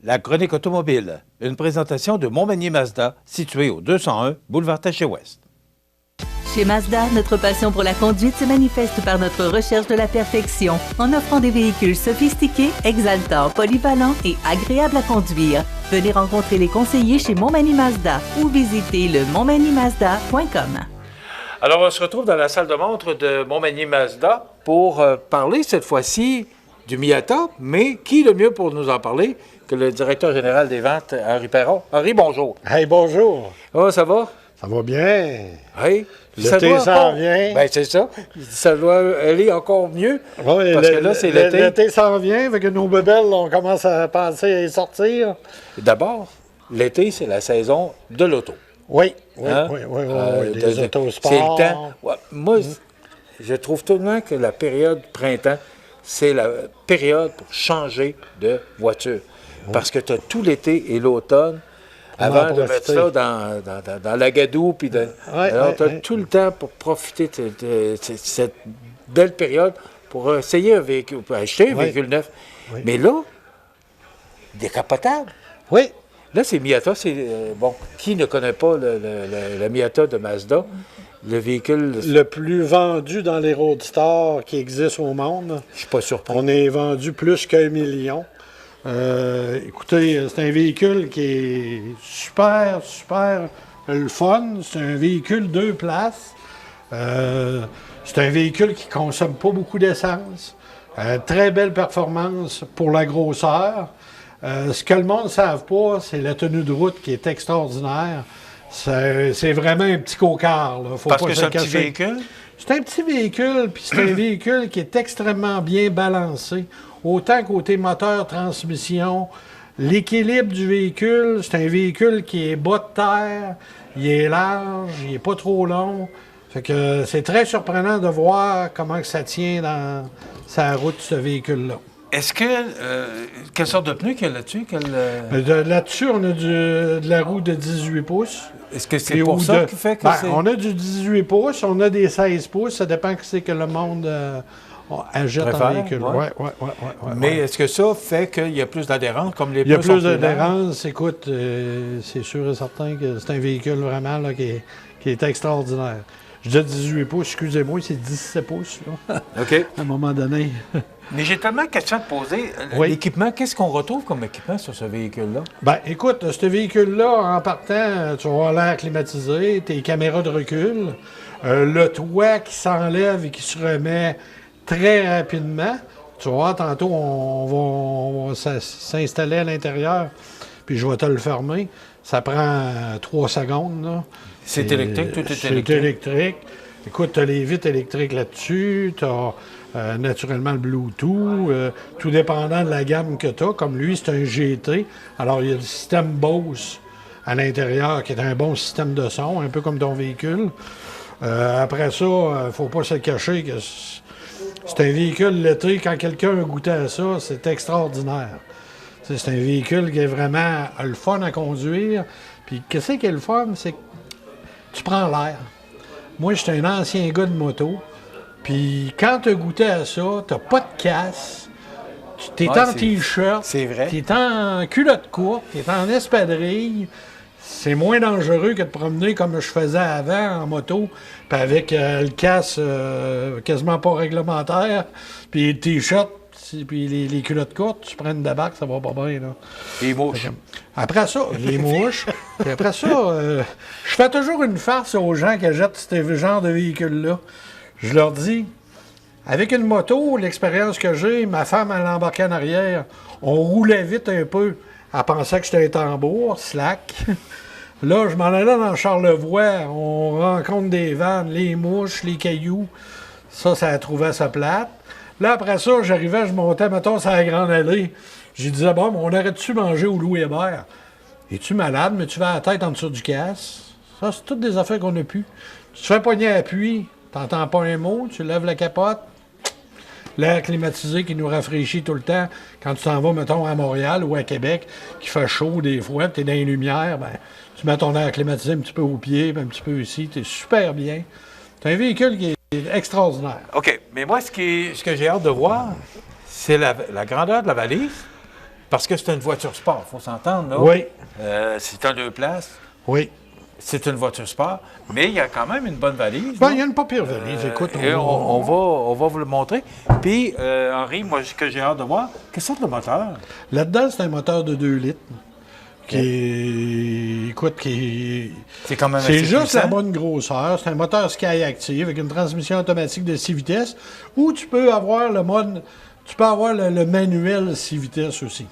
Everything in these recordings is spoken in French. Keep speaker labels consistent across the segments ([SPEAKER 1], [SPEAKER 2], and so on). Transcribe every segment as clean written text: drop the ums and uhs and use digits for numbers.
[SPEAKER 1] La chronique automobile, une présentation de Montmagny Mazda, situé au 201 boulevard Taché-Ouest.
[SPEAKER 2] Chez Mazda, notre passion pour la conduite se manifeste par notre recherche de la perfection, en offrant des véhicules sophistiqués, exaltants, polyvalents et agréables à conduire. Venez rencontrer les conseillers chez Montmagny Mazda ou visitez le montmagnymazda.com.
[SPEAKER 1] Alors, on se retrouve dans la salle de montre de Montmagny Mazda pour parler cette fois-ci du Miata, mais qui le mieux pour nous en parler que le directeur général des ventes, Henri Perron. Henri, bonjour.
[SPEAKER 3] Hey, bonjour.
[SPEAKER 1] Oh, ça va?
[SPEAKER 3] Ça va bien.
[SPEAKER 1] Oui.
[SPEAKER 3] L'été s'en vient.
[SPEAKER 1] Bien, c'est ça. Ça doit aller encore mieux.
[SPEAKER 3] Oui,
[SPEAKER 1] parce que là, c'est l'été.
[SPEAKER 3] L'été s'en vient, avec nos bebelles, on commence à penser à y sortir.
[SPEAKER 1] D'abord, l'été, c'est la saison de l'auto.
[SPEAKER 3] Oui,
[SPEAKER 1] Hein?
[SPEAKER 3] oui, des autosports.
[SPEAKER 1] C'est le temps. Ouais, moi, je trouve tout de même que la période printemps, c'est la période pour changer de voiture. Parce que tu as tout l'été et l'automne avant de mettre ça dans la gadoue. Alors, tu as tout le temps pour profiter de cette belle période pour essayer un véhicule, pour acheter un véhicule neuf. Oui. Mais là, décapotable.
[SPEAKER 3] Oui.
[SPEAKER 1] Là, c'est Miata. Bon, qui ne connaît pas le Miata de Mazda? Le véhicule...
[SPEAKER 3] Le plus vendu dans les roadsters qui existent au monde.
[SPEAKER 1] Je suis pas surpris.
[SPEAKER 3] On est vendu plus qu'1 million. Écoutez, c'est un véhicule qui est super le fun. C'est un véhicule 2 places. C'est un véhicule qui ne consomme pas beaucoup d'essence. Très belle performance pour la grosseur. Ce que le monde ne savent pas, c'est la tenue de route qui est extraordinaire. C'est vraiment un petit cocard. Là.
[SPEAKER 1] Parce que c'est un petit véhicule?
[SPEAKER 3] C'est un petit véhicule, puis c'est un véhicule qui est extrêmement bien balancé. Autant côté moteur, transmission, l'équilibre du véhicule, c'est un véhicule qui est bas de terre, il est large, il n'est pas trop long. Fait que c'est très surprenant de voir comment que ça tient dans sa route, ce véhicule-là.
[SPEAKER 1] Est-ce que... quelle sorte de pneu qu'il y a là-dessus?
[SPEAKER 3] Là-dessus, on a de la roue de 18 pouces.
[SPEAKER 1] Est-ce que c'est pour ça qui fait que c'est...
[SPEAKER 3] On a du 18 pouces, on a des 16 pouces, ça dépend que c'est que le monde achète en véhicule.
[SPEAKER 1] Ouais. Mais est-ce que ça fait qu'il y a plus d'adhérence, comme les pneus?
[SPEAKER 3] Il y a plus d'adhérence. Écoute, c'est sûr et certain que c'est un véhicule vraiment là, qui est extraordinaire. Je dis 18 pouces, excusez-moi, c'est 17 pouces. Là.
[SPEAKER 1] OK.
[SPEAKER 3] À un moment donné.
[SPEAKER 1] Mais j'ai tellement de questions à te poser.
[SPEAKER 3] Oui.
[SPEAKER 1] L'équipement, qu'est-ce qu'on retrouve comme équipement sur ce véhicule-là?
[SPEAKER 3] Bien, écoute, ce véhicule-là, en partant, tu vas avoir l'air climatisé, tes caméras de recul, le toit qui s'enlève et qui se remet très rapidement. Tu vas voir, tantôt, on va s'installer à l'intérieur, puis je vais te le fermer. Ça prend 3 secondes, là.
[SPEAKER 1] C'est électrique, tout est électrique.
[SPEAKER 3] C'est électrique. Écoute, tu as les vitres électriques là-dessus, tu as naturellement le Bluetooth, tout dépendant de la gamme que tu as. Comme lui, c'est un GT. Alors, il y a le système Bose à l'intérieur, qui est un bon système de son, un peu comme ton véhicule. Après ça, il ne faut pas se le cacher que c'est un véhicule l'été. Quand quelqu'un a goûté à ça, c'est extraordinaire. C'est un véhicule qui est vraiment le fun à conduire. Puis, qu'est-ce qui est le fun? C'est que tu prends l'air. Moi, j'étais un ancien gars de moto. Puis quand tu as goûté à ça, tu n'as pas de casse. Tu es en T-shirt.
[SPEAKER 1] C'est vrai.
[SPEAKER 3] Tu es en culotte courte. Tu es en espadrille. C'est moins dangereux que de promener comme je faisais avant en moto. Puis avec le casque quasiment pas réglementaire. Puis le T-shirt. Puis les culottes courtes, tu prends une débarque, ça va pas bien. Là.
[SPEAKER 1] Les mouches.
[SPEAKER 3] Après ça, les mouches. Puis après ça, je fais toujours une farce aux gens qui achètent ce genre de véhicule-là. Je leur dis, avec une moto, l'expérience que j'ai, ma femme, elle embarquait en arrière. On roulait vite un peu. Elle pensait que j'étais un tambour, slack. Là, je m'en allais dans Charlevoix. On rencontre des vannes, les mouches, les cailloux. Ça trouvait sa plate. Là, après ça, j'arrivais, je montais, mettons, sur la grande allée. Je disais, bon, on aurait-tu manger au Louis Hébert? Es-tu malade, mais tu vas à la tête en dessous du casque? Ça, c'est toutes des affaires qu'on a pu. Tu te fais pogner à appui, t'entends pas un mot, tu lèves la capote. L'air climatisé qui nous rafraîchit tout le temps. Quand tu t'en vas, mettons, à Montréal ou à Québec, qui fait chaud des fois, tu es dans les lumières, ben, tu mets ton air climatisé un petit peu au pied, un petit peu ici, tu es super bien. C'est un véhicule qui est extraordinaire.
[SPEAKER 1] OK. Mais moi, ce que j'ai hâte de voir, c'est la grandeur de la valise. Parce que c'est une voiture sport, il faut s'entendre, là.
[SPEAKER 3] Oui.
[SPEAKER 1] C'est un 2 places.
[SPEAKER 3] Oui.
[SPEAKER 1] C'est une voiture sport, mais il y a quand même une bonne valise.
[SPEAKER 3] Ben, il y a une pas pire valise. Écoute,
[SPEAKER 1] Et on va vous le montrer. Puis, Henri, moi, ce que j'ai hâte de voir, quel sorte de moteur?
[SPEAKER 3] Là-dedans, c'est un moteur de 2 litres. Écoute,
[SPEAKER 1] c'est quand même
[SPEAKER 3] c'est
[SPEAKER 1] assez
[SPEAKER 3] juste
[SPEAKER 1] puissant.
[SPEAKER 3] la bonne grosseur. C'est un moteur Sky Active avec une transmission automatique de 6 vitesses où tu peux avoir le mode, tu peux avoir le manuel 6 vitesses aussi.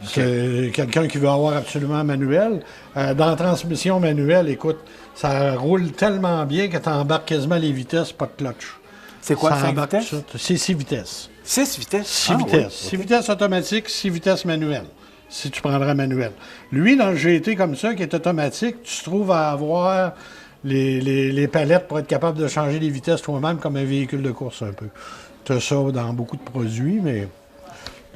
[SPEAKER 3] C'est quelqu'un qui veut avoir absolument manuel. Dans la transmission manuelle, écoute, ça roule tellement bien que tu embarques quasiment les vitesses, pas de clutch.
[SPEAKER 1] C'est quoi,
[SPEAKER 3] Ça
[SPEAKER 1] 5
[SPEAKER 3] embarque
[SPEAKER 1] vitesses?
[SPEAKER 3] tout ça. C'est 6 vitesses.
[SPEAKER 1] 6 vitesses?
[SPEAKER 3] 6 vitesses. 6 vitesses automatiques, 6 vitesses manuelles, si tu prendrais manuel. Lui, dans le GT comme ça, qui est automatique, tu te trouves à avoir les palettes pour être capable de changer les vitesses toi-même comme un véhicule de course un peu. Tu as ça dans beaucoup de produits, mais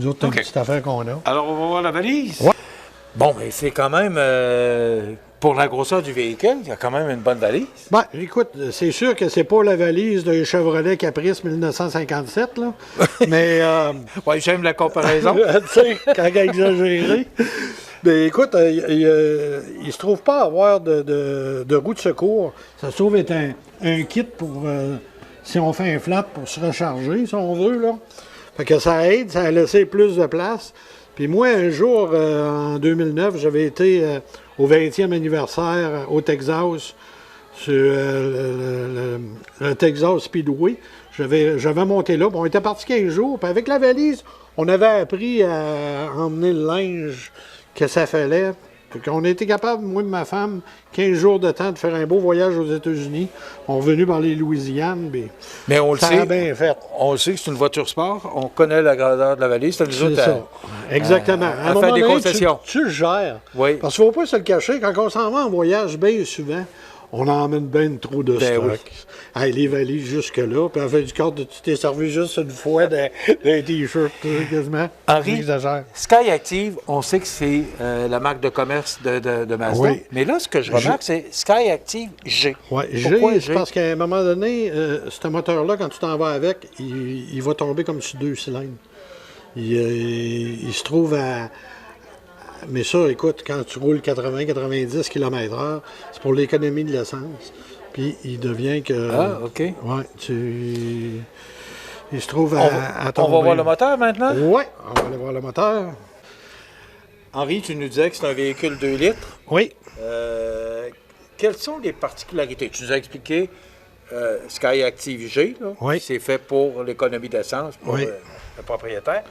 [SPEAKER 3] nous autres, c'est une petite affaire qu'on a.
[SPEAKER 1] Alors, on va voir la valise?
[SPEAKER 3] Ouais.
[SPEAKER 1] Bon, mais c'est quand même, pour la grosseur du véhicule, il y a quand même une bonne valise.
[SPEAKER 3] Ben, écoute, c'est sûr que c'est pas la valise d'un Chevrolet Caprice 1957, là. Mais,
[SPEAKER 1] Oui, j'aime la comparaison.
[SPEAKER 3] tu sais, quand il a exagéré. Mais écoute, il se trouve pas avoir de roue de secours. Ça se trouve être un kit pour, si on fait un flap, pour se recharger, si on veut, là. Fait que ça aide, ça a laissé plus de place. Puis moi, un jour, en 2009, j'avais été au 20e anniversaire au Texas, sur le Texas Speedway. J'avais monté là, puis on était parti 15 jours. Puis avec la valise, on avait appris à emmener le linge que ça fallait. Fait qu'on a été capable, moi et ma femme, 15 jours de temps de faire un beau voyage aux États-Unis. On est venu par les Louisiane,
[SPEAKER 1] mais on le
[SPEAKER 3] ça
[SPEAKER 1] sait.
[SPEAKER 3] a bien fait.
[SPEAKER 1] On le sait que c'est une voiture sport. On connaît la grandeur de la valise. C'est nous
[SPEAKER 3] C'est
[SPEAKER 1] autres
[SPEAKER 3] ça. Exactement. À un
[SPEAKER 1] à
[SPEAKER 3] moment
[SPEAKER 1] faire des
[SPEAKER 3] donné,
[SPEAKER 1] concessions.
[SPEAKER 3] tu le gères.
[SPEAKER 1] Oui.
[SPEAKER 3] Parce qu'il ne faut pas se le cacher, quand on s'en va en voyage, bien souvent, on emmène bien trop de
[SPEAKER 1] Ben
[SPEAKER 3] stock.
[SPEAKER 1] oui.
[SPEAKER 3] Hey, les valises jusque-là, puis à la fin du compte, tu t'es servi juste une fois d'un T-shirt, quasiment.
[SPEAKER 1] Henri,
[SPEAKER 3] J'exagère.
[SPEAKER 1] Sky Active, on sait que c'est la marque de commerce de Mazda.
[SPEAKER 3] Oui.
[SPEAKER 1] Mais là, ce que je remarque, c'est Sky Active G.
[SPEAKER 3] Oui,
[SPEAKER 1] Pourquoi
[SPEAKER 3] c'est parce qu'à un moment donné, ce moteur-là, quand tu t'en vas avec, il va tomber comme sur 2 cylindres. Il se trouve à... Mais ça, écoute, quand tu roules 80-90 km/h, c'est pour l'économie de l'essence. Puis il devient que...
[SPEAKER 1] Ah, OK.
[SPEAKER 3] Ouais, il se trouve à tomber.
[SPEAKER 1] On va voir le moteur maintenant?
[SPEAKER 3] Oui, on va aller voir le moteur.
[SPEAKER 1] Henri, tu nous disais que c'est un véhicule 2 litres.
[SPEAKER 3] Oui.
[SPEAKER 1] Quelles sont les particularités? Tu nous as expliqué Sky Active G, là,
[SPEAKER 3] Oui.
[SPEAKER 1] c'est fait pour l'économie d'essence, pour
[SPEAKER 3] Oui.
[SPEAKER 1] le propriétaire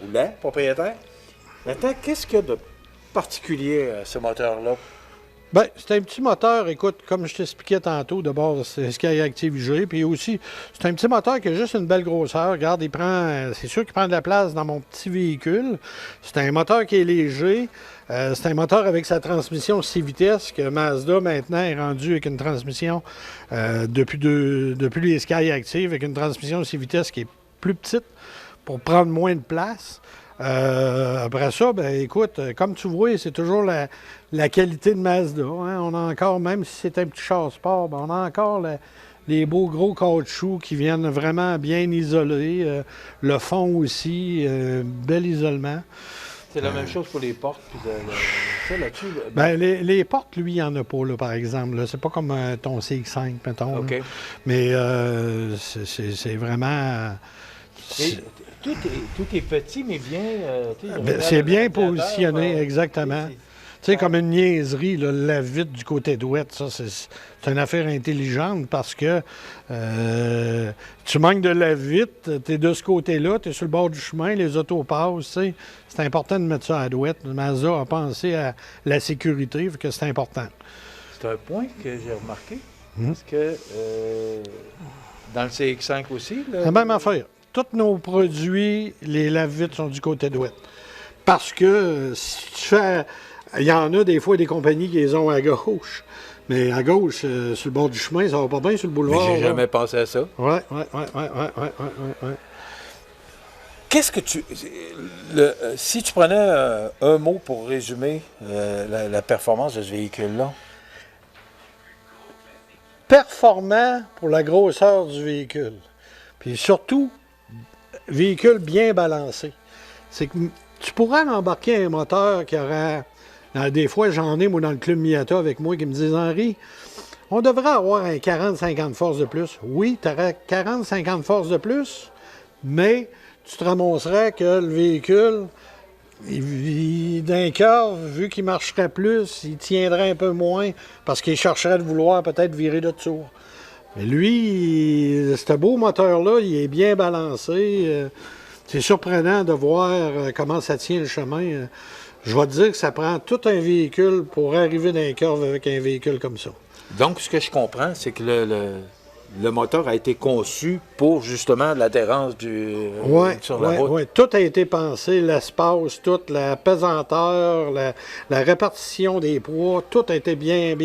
[SPEAKER 1] ou la propriétaire. Maintenant, qu'est-ce qu'il y a de particulier à ce moteur-là?
[SPEAKER 3] Bien, c'est un petit moteur, écoute, comme je t'expliquais tantôt, d'abord, c'est Sky Active G, puis aussi, c'est un petit moteur qui a juste une belle grosseur. Regarde, c'est sûr qu'il prend de la place dans mon petit véhicule. C'est un moteur qui est léger. C'est un moteur avec sa transmission 6 vitesses, que Mazda, maintenant, est rendu avec une transmission, depuis les Sky Active, avec une transmission 6 vitesses qui est plus petite pour prendre moins de place. Après ça, ben écoute, comme tu vois, c'est toujours la qualité de Mazda. Hein? On a encore, même si c'est un petit char sport, ben on a encore les beaux gros caoutchoucs qui viennent vraiment bien isoler. Le fond aussi, bel isolement.
[SPEAKER 1] C'est la même chose pour les portes. Puis ça, là-dessus,
[SPEAKER 3] Ben, les portes, lui, il n'y en a pas, là, par exemple. Là. C'est pas comme ton CX5, mettons.
[SPEAKER 1] OK.
[SPEAKER 3] Là. Mais c'est vraiment...
[SPEAKER 1] Et tout est petit, mais bien...
[SPEAKER 3] c'est bien positionné, exactement. Tu sais, comme une niaiserie, là, la vitre du côté droite, ça, c'est une affaire intelligente parce que tu manques de la vitre, tu es de ce côté-là, tu es sur le bord du chemin, les autos passent, tu sais. C'est important de mettre ça à la droite. Mazda a pensé à la sécurité, fait que c'est important.
[SPEAKER 1] C'est un point que j'ai remarqué, parce que dans le CX5 aussi... Là,
[SPEAKER 3] La même affaire. Tous nos produits, les lave-vitres sont du côté droit. Parce que si tu fais... Il y en a des fois des compagnies qui les ont à gauche. Mais à gauche, sur le bord du chemin, ça va pas bien sur le boulevard.
[SPEAKER 1] Mais j'ai jamais pensé à ça.
[SPEAKER 3] Oui.
[SPEAKER 1] Qu'est-ce que tu... si tu prenais un mot pour résumer la performance de ce véhicule-là?
[SPEAKER 3] Performant pour la grosseur du véhicule. Puis surtout, véhicule bien balancé. C'est que tu pourrais embarquer un moteur qui aurait... Des fois, j'en ai, moi, dans le club Miata avec moi, qui me disent, Henri, on devrait avoir un 40-50 forces de plus. Oui, tu aurais 40-50 forces de plus, mais tu te ramasserais que le véhicule, d'un cœur, vu qu'il marcherait plus, il tiendrait un peu moins, parce qu'il chercherait de vouloir peut-être virer de tour. Mais lui, ce beau moteur-là, il est bien balancé. C'est surprenant de voir comment ça tient le chemin. Je vais te dire que ça prend tout un véhicule pour arriver dans un curve avec un véhicule comme ça.
[SPEAKER 1] Donc, ce que je comprends, c'est que le moteur a été conçu pour justement l'adhérence sur la route.
[SPEAKER 3] Oui, tout a été pensé, l'espace, toute la pesanteur, la répartition des poids, tout a été bien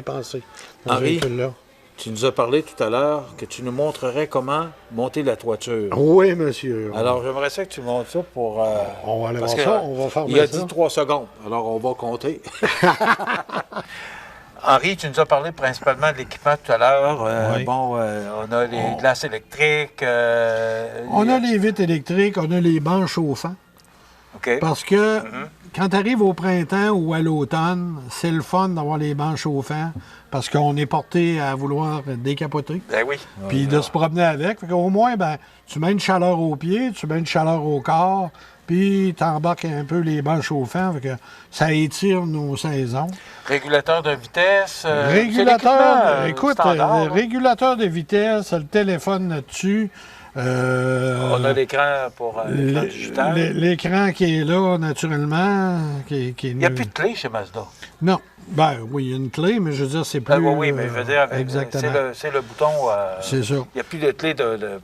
[SPEAKER 3] pensé dans ce
[SPEAKER 1] Henri,
[SPEAKER 3] véhicule-là.
[SPEAKER 1] tu nous as parlé tout à l'heure que tu nous montrerais comment monter la toiture.
[SPEAKER 3] Oui, monsieur.
[SPEAKER 1] Alors, j'aimerais ça que tu montes ça pour...
[SPEAKER 3] on va aller voir
[SPEAKER 1] parce
[SPEAKER 3] ça, on va faire
[SPEAKER 1] il a
[SPEAKER 3] ça.
[SPEAKER 1] dit 3 secondes, alors on va compter. Henri, tu nous as parlé principalement de l'équipement tout à l'heure.
[SPEAKER 3] Oui.
[SPEAKER 1] Bon, on a les glaces électriques.
[SPEAKER 3] On a les vitres électriques, on a les bancs chauffants.
[SPEAKER 1] OK.
[SPEAKER 3] Parce que quand tu arrives au printemps ou à l'automne, c'est le fun d'avoir les bancs chauffants parce qu'on est porté à vouloir décapoter.
[SPEAKER 1] Ben oui.
[SPEAKER 3] Puis de se promener avec. Fait qu'au moins, ben, tu mets une chaleur aux pieds, tu mets une chaleur au corps, puis tu embarques un peu les bancs chauffants. Fait que ça étire nos saisons.
[SPEAKER 1] Régulateur de vitesse.
[SPEAKER 3] Régulateur, écoute,
[SPEAKER 1] standard,
[SPEAKER 3] régulateur de vitesse, le téléphone là-dessus.
[SPEAKER 1] on a l'écran pour l'écran digital.
[SPEAKER 3] L'écran qui est là, naturellement.
[SPEAKER 1] Il n'y a plus de clé chez Mazda.
[SPEAKER 3] Non. Ben oui, il y a une clé, mais je veux dire, c'est plus...
[SPEAKER 1] oui, mais je veux dire,
[SPEAKER 3] exactement.
[SPEAKER 1] c'est le bouton...
[SPEAKER 3] c'est ça.
[SPEAKER 1] Il n'y a plus de clé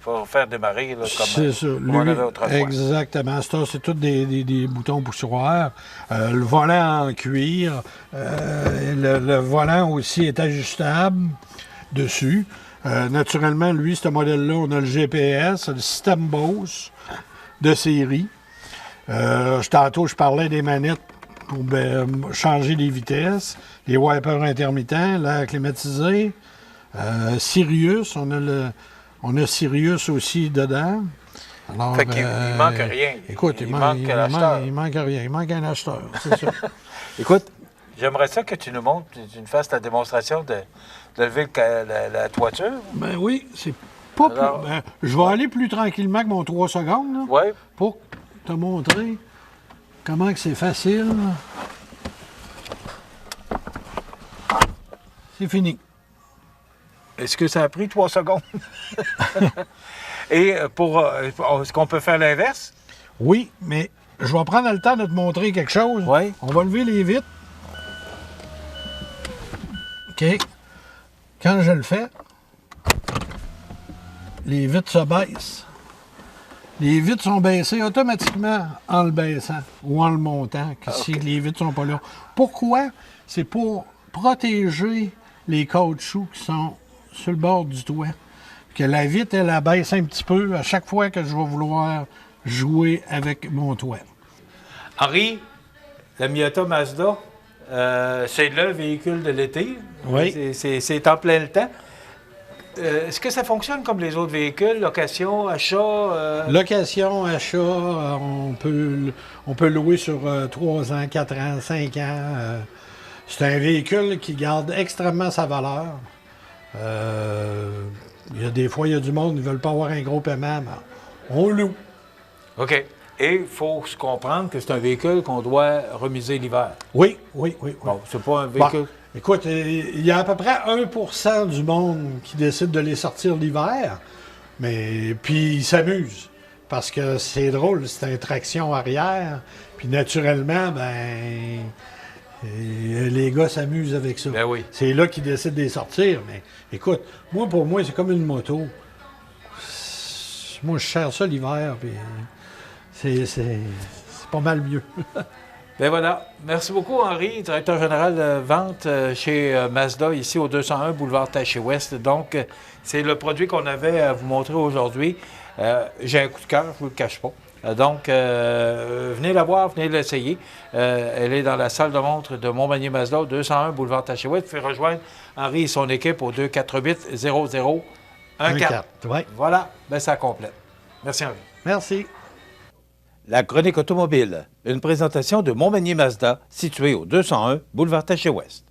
[SPEAKER 1] pour faire démarrer, là,
[SPEAKER 3] C'est ça.
[SPEAKER 1] comme on avait autrefois.
[SPEAKER 3] Exactement. C'est tous des boutons poussoirs. Le volant en cuir. Le volant aussi est ajustable dessus. Naturellement, lui, ce modèle-là, on a le GPS, le système Bose de série. Tantôt, je parlais des manettes pour changer les vitesses, les wipers intermittents, l'air climatisé. Sirius, on a Sirius aussi dedans. Alors,
[SPEAKER 1] fait qu'il manque rien.
[SPEAKER 3] Écoute, il manque rien. Il manque un acheteur, c'est ça.
[SPEAKER 1] Écoute, j'aimerais ça que tu nous montres, tu nous fasses la démonstration de lever la toiture.
[SPEAKER 3] Ben oui, c'est pas
[SPEAKER 1] alors,
[SPEAKER 3] plus... je vais aller plus tranquillement que mon 3 secondes, là,
[SPEAKER 1] oui.
[SPEAKER 3] pour te montrer comment que c'est facile. C'est fini.
[SPEAKER 1] Est-ce que ça a pris 3 secondes? Et est-ce qu'on peut faire l'inverse?
[SPEAKER 3] Oui, mais je vais prendre le temps de te montrer quelque chose.
[SPEAKER 1] Oui.
[SPEAKER 3] On va lever les vitres. OK. Quand je le fais, les vitres se baissent. Les vitres sont baissées automatiquement en le baissant ou en le montant, si les vitres ne sont pas là. Pourquoi? C'est pour protéger les caoutchoucs qui sont sur le bord du toit. Que la vitre, elle abaisse un petit peu à chaque fois que je vais vouloir jouer avec mon toit.
[SPEAKER 1] Henri, la Miata Mazda, c'est le véhicule de l'été.
[SPEAKER 3] Oui.
[SPEAKER 1] C'est en plein le temps. Est-ce que ça fonctionne comme les autres véhicules, location, achat?
[SPEAKER 3] Location, achat, on peut louer sur 3 ans, 4 ans, 5 ans. C'est un véhicule qui garde extrêmement sa valeur. Des fois, il y a du monde qui ne veulent pas avoir un gros paiement, mais on loue.
[SPEAKER 1] OK. Et il faut se comprendre que c'est un véhicule qu'on doit remiser l'hiver.
[SPEAKER 3] Oui.
[SPEAKER 1] Bon, c'est pas un véhicule...
[SPEAKER 3] Bon, écoute, il y a à peu près 1% du monde qui décide de les sortir l'hiver, mais puis ils s'amusent. Parce que c'est drôle, c'est une traction arrière, puis naturellement, les gars s'amusent avec ça.
[SPEAKER 1] Ben oui.
[SPEAKER 3] C'est là qu'ils décident de les sortir, mais écoute, pour moi, c'est comme une moto. Moi, je cherche ça l'hiver, puis c'est pas mal mieux.
[SPEAKER 1] Ben voilà. Merci beaucoup, Henri, directeur général de vente chez Mazda, ici au 201 boulevard Taché-Ouest. Donc, c'est le produit qu'on avait à vous montrer aujourd'hui. J'ai un coup de cœur, je ne vous le cache pas. Donc, venez la voir, venez l'essayer. Elle est dans la salle de montre de Montmagny Mazda, 201 boulevard Taché-Ouest. Vous pouvez rejoindre Henri et son équipe au 248-0014.
[SPEAKER 3] Ouais.
[SPEAKER 1] Voilà, ben ça complète. Merci, Henri.
[SPEAKER 3] Merci.
[SPEAKER 1] La chronique automobile, une présentation de Montmagny Mazda, située au 201 boulevard Taché-Ouest.